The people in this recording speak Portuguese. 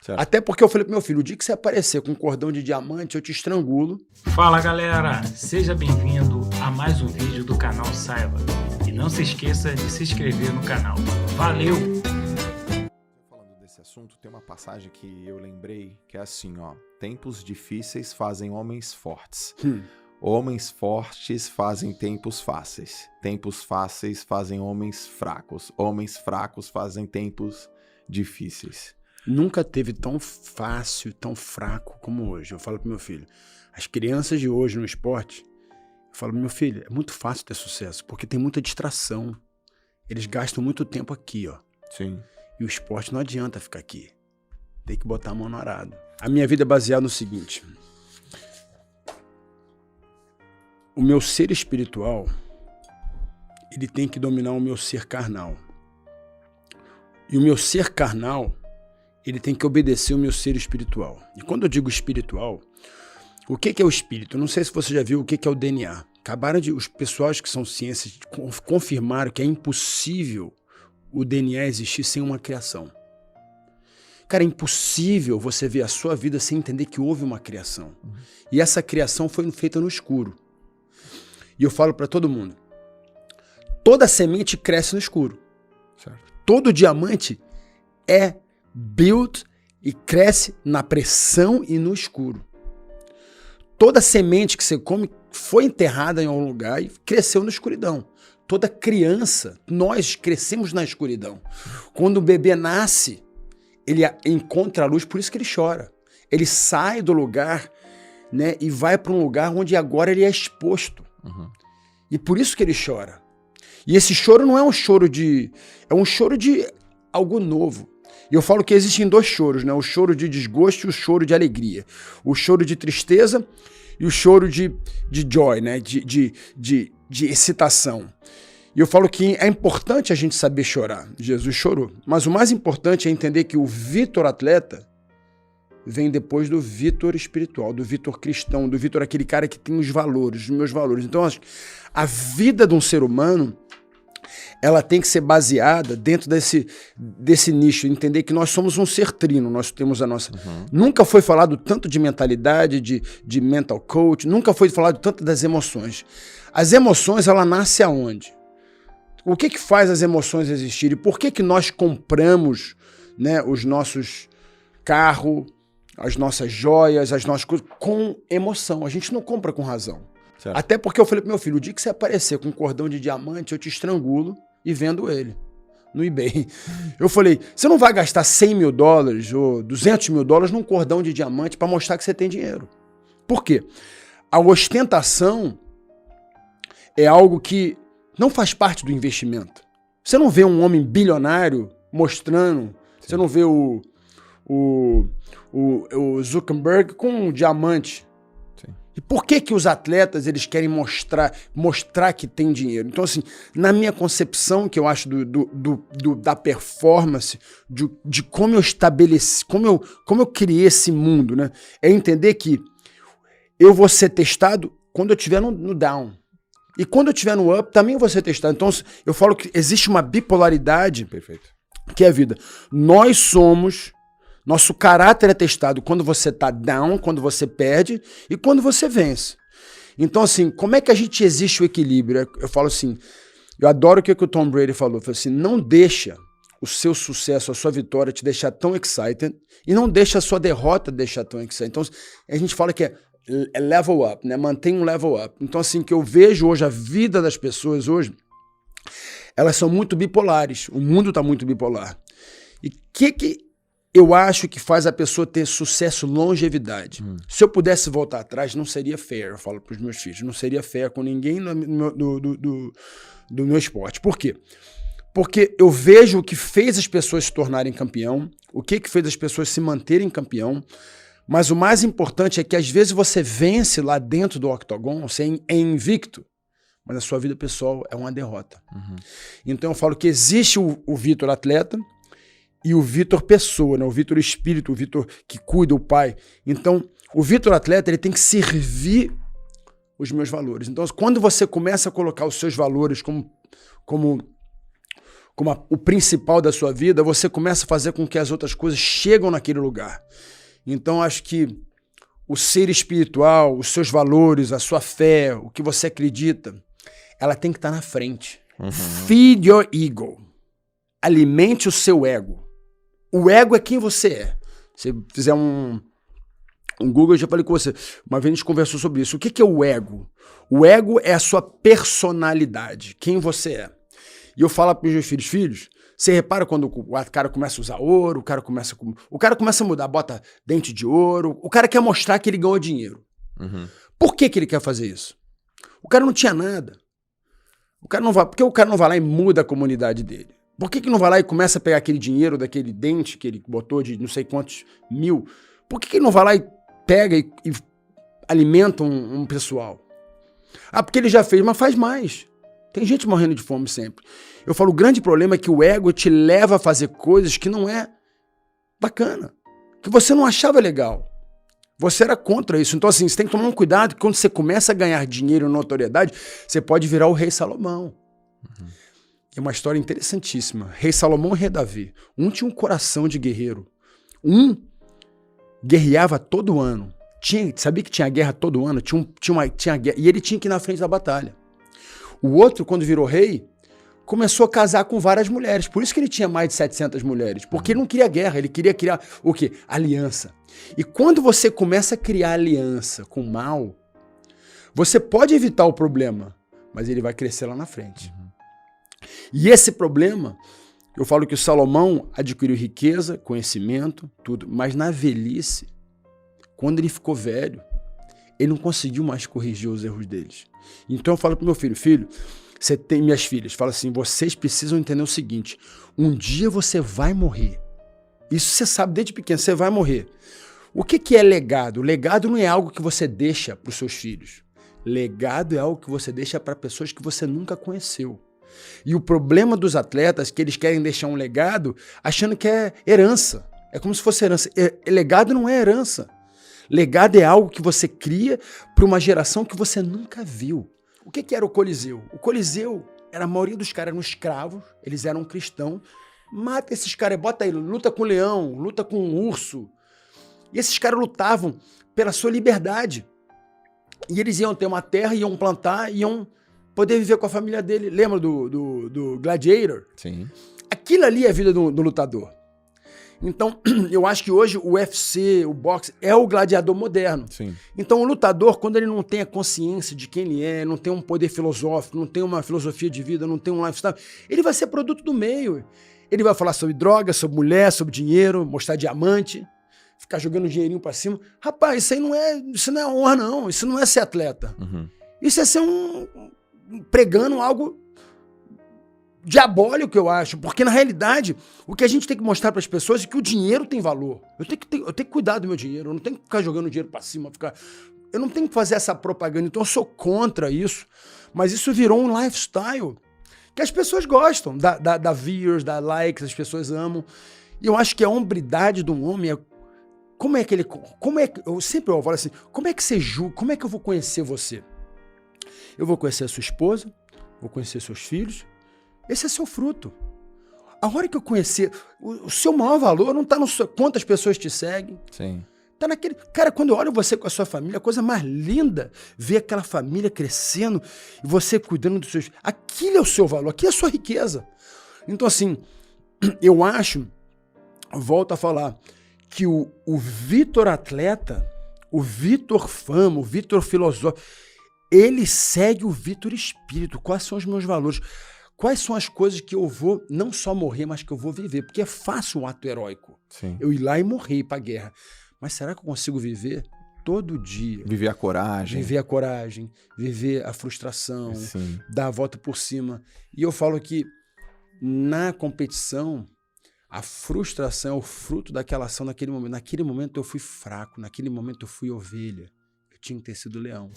Certo. Até porque eu falei pro meu filho, o dia que você aparecer com um cordão de diamante, eu te estrangulo. Fala galera, seja bem-vindo a mais um vídeo do canal Saiba. E não se esqueça de se inscrever no canal. Valeu! Falando desse assunto, tem uma passagem que eu lembrei, que é assim, ó. Tempos difíceis fazem homens fortes. Homens fortes fazem tempos fáceis. Tempos fáceis fazem homens fracos. Homens fracos fazem tempos difíceis. Nunca teve tão fácil, tão fraco como hoje. Eu falo pro meu filho, as crianças de hoje no esporte, eu falo, meu filho, é muito fácil ter sucesso, porque tem muita distração. Eles gastam muito tempo aqui, ó. Sim. E o esporte não adianta ficar aqui. Tem que botar a mão no arado. A minha vida é baseada no seguinte. O meu ser espiritual, ele tem que dominar o meu ser carnal. E o meu ser carnal, ele tem que obedecer o meu ser espiritual. E quando eu digo espiritual, o que é o espírito? Eu não sei se você já viu o que é o DNA. Os pessoais que são ciências confirmaram que é impossível o DNA existir sem uma criação. Cara, é impossível você ver a sua vida sem entender que houve uma criação. E essa criação foi feita no escuro. E eu falo para todo mundo, toda semente cresce no escuro. Certo. Todo diamante é built e cresce na pressão e no escuro. Toda semente que você come foi enterrada em algum lugar e cresceu na escuridão. Toda criança, nós crescemos na escuridão. Quando o bebê nasce, ele encontra a luz, por isso que ele chora. Ele sai do lugar, né, e vai para um lugar onde agora ele é exposto. E por isso que ele chora. E esse choro não é um choro de... é um choro de algo novo. E eu falo que existem dois choros, né? O choro de desgosto e o choro de alegria. O choro de tristeza e o choro de joy, né? De excitação. E eu falo que é importante a gente saber chorar. Jesus chorou. Mas o mais importante é entender que o Vitor atleta vem depois do Vitor espiritual, do Vitor cristão, do Vitor aquele cara que tem os valores, os meus valores. Então, a vida de um ser humano, ela tem que ser baseada dentro desse nicho, entender que nós somos um ser trino, nós temos a nossa... Nunca foi falado tanto de mentalidade, de mental coach, nunca foi falado tanto das emoções. As emoções, ela nasce aonde? O que faz as emoções existirem? Por que nós compramos, né, os nossos carros, as nossas joias, as nossas coisas com emoção? A gente não compra com razão. Certo. Até porque eu falei pro meu filho, o dia que você aparecer com um cordão de diamante, eu te estrangulo e vendo ele no eBay. Eu falei, você não vai gastar 100 mil dólares ou 200 mil dólares num cordão de diamante para mostrar que você tem dinheiro. Por quê? A ostentação é algo que não faz parte do investimento. Você não vê um homem bilionário mostrando, você não vê o Zuckerberg com um diamante. E por que os atletas eles querem mostrar que tem dinheiro? Então, assim, na minha concepção, que eu acho da performance, de como eu estabeleci, como eu criei esse mundo, né? É entender que eu vou ser testado quando eu estiver no down. E quando eu estiver no up, também eu vou ser testado. Então, eu falo que existe uma bipolaridade. Perfeito. Que é a vida. Nosso caráter é testado quando você tá down, quando você perde e quando você vence. Então, assim, como é que a gente existe o equilíbrio? Eu falo assim, eu adoro o que o Tom Brady falou. Ele falou assim, não deixa o seu sucesso, a sua vitória te deixar tão excited e não deixa a sua derrota te deixar tão excited. Então, a gente fala que é level up, né? Mantém um level up. Então, assim, que eu vejo hoje a vida das pessoas hoje, elas são muito bipolares. O mundo tá muito bipolar. E o que eu acho que faz a pessoa ter sucesso, longevidade? Se eu pudesse voltar atrás, não seria fair, eu falo para os meus filhos, não seria fair com ninguém do meu esporte. Por quê? Porque eu vejo o que fez as pessoas se tornarem campeão, o que fez as pessoas se manterem campeão, mas o mais importante é que às vezes você vence lá dentro do octagon, você é invicto, mas a sua vida pessoal é uma derrota. Então eu falo que existe o Vitor atleta, e o Vitor pessoa, né? O Vitor espírito, o Vitor que cuida, o pai. Então, o Vitor atleta, ele tem que servir os meus valores. Então, quando você começa a colocar os seus valores como como o principal da sua vida, você começa a fazer com que as outras coisas cheguem naquele lugar. Então, acho que o ser espiritual, os seus valores, a sua fé, o que você acredita, ela tem que estar na frente. Feed your ego. Alimente o seu ego. O ego é quem você é. Se você fizer um Google, eu já falei com você. Uma vez a gente conversou sobre isso. O que é o ego? O ego é a sua personalidade, quem você é. E eu falo para os meus filhos, você repara quando o cara começa a usar ouro, o cara começa a mudar, bota dente de ouro, o cara quer mostrar que ele ganhou dinheiro. Por que ele quer fazer isso? O cara não tinha nada. Por que o cara não vai lá e muda a comunidade dele? Por que não vai lá e começa a pegar aquele dinheiro daquele dente que ele botou de não sei quantos mil? Por que ele não vai lá e pega e alimenta um pessoal? Ah, porque ele já fez, mas faz mais. Tem gente morrendo de fome sempre. Eu falo, o grande problema é que o ego te leva a fazer coisas que não é bacana, que você não achava legal. Você era contra isso. Então, assim, você tem que tomar um cuidado, que quando você começa a ganhar dinheiro e notoriedade, você pode virar o rei Salomão. É uma história interessantíssima. Rei Salomão e rei Davi. Um tinha um coração de guerreiro. Um guerreava todo ano. Sabia que tinha guerra todo ano? Tinha guerra, e ele tinha que ir na frente da batalha. O outro, quando virou rei, começou a casar com várias mulheres. Por isso que ele tinha mais de 700 mulheres. Porque ele não queria guerra, ele queria criar o quê? Aliança. E quando você começa a criar aliança com o mal, você pode evitar o problema, mas ele vai crescer lá na frente. E esse problema, eu falo que o Salomão adquiriu riqueza, conhecimento, tudo, mas na velhice, quando ele ficou velho, ele não conseguiu mais corrigir os erros deles. Então eu falo pro meu filho, você tem minhas filhas, fala assim, vocês precisam entender o seguinte, um dia você vai morrer. Isso você sabe desde pequeno, você vai morrer. O que é legado? Legado não é algo que você deixa para os seus filhos. Legado é algo que você deixa para pessoas que você nunca conheceu. E o problema dos atletas é que eles querem deixar um legado achando que é herança. É como se fosse herança. Legado não é herança. Legado é algo que você cria para uma geração que você nunca viu. O que era o Coliseu? O Coliseu, a maioria dos caras eram escravos, eles eram cristãos. Mata esses caras, bota aí, luta com o leão, luta com o urso. E esses caras lutavam pela sua liberdade. E eles iam ter uma terra, iam plantar, iam poder viver com a família dele. Lembra do Gladiator? Sim. Aquilo ali é a vida do lutador. Então, eu acho que hoje o UFC, o boxe, é o gladiador moderno. Sim. Então, o lutador, quando ele não tem a consciência de quem ele é, não tem um poder filosófico, não tem uma filosofia de vida, não tem um lifestyle, ele vai ser produto do meio. Ele vai falar sobre droga, sobre mulher, sobre dinheiro, mostrar diamante, ficar jogando dinheirinho pra cima. Rapaz, isso não é honra, não. Isso não é ser atleta. Isso é ser pregando algo diabólico, eu acho, porque na realidade o que a gente tem que mostrar para as pessoas é que o dinheiro tem valor. Eu tenho que cuidar do meu dinheiro, eu não tenho que ficar jogando dinheiro para cima, eu não tenho que fazer essa propaganda, então eu sou contra isso, mas isso virou um lifestyle que as pessoas gostam, da views, da likes, as pessoas amam, e eu acho que a hombridade de um homem é eu sempre falo assim, como é que você julga, como é que eu vou conhecer você? Eu vou conhecer a sua esposa, vou conhecer seus filhos. Esse é seu fruto. A hora que eu conhecer, o seu maior valor não está no quantas pessoas te seguem. Sim. Tá naquele... Cara, quando eu olho você com a sua família, a coisa mais linda, ver aquela família crescendo e você cuidando dos seus... Aquilo é o seu valor, aquilo é a sua riqueza. Então, assim, eu acho, volto a falar, que o Vitor atleta, o Vitor fama, o Vitor filosófico, ele segue o Vitor espírito. Quais são os meus valores? Quais são as coisas que eu vou não só morrer, mas que eu vou viver? Porque é fácil um ato heróico. Sim. Eu ir lá e morrer, ir pra guerra. Mas será que eu consigo viver todo dia? Viver a coragem. Viver a coragem, viver a frustração, Sim. dar a volta por cima. E eu falo que na competição, a frustração é o fruto daquela ação naquele momento. Naquele momento eu fui fraco, naquele momento eu fui ovelha. Eu tinha que ter sido leão.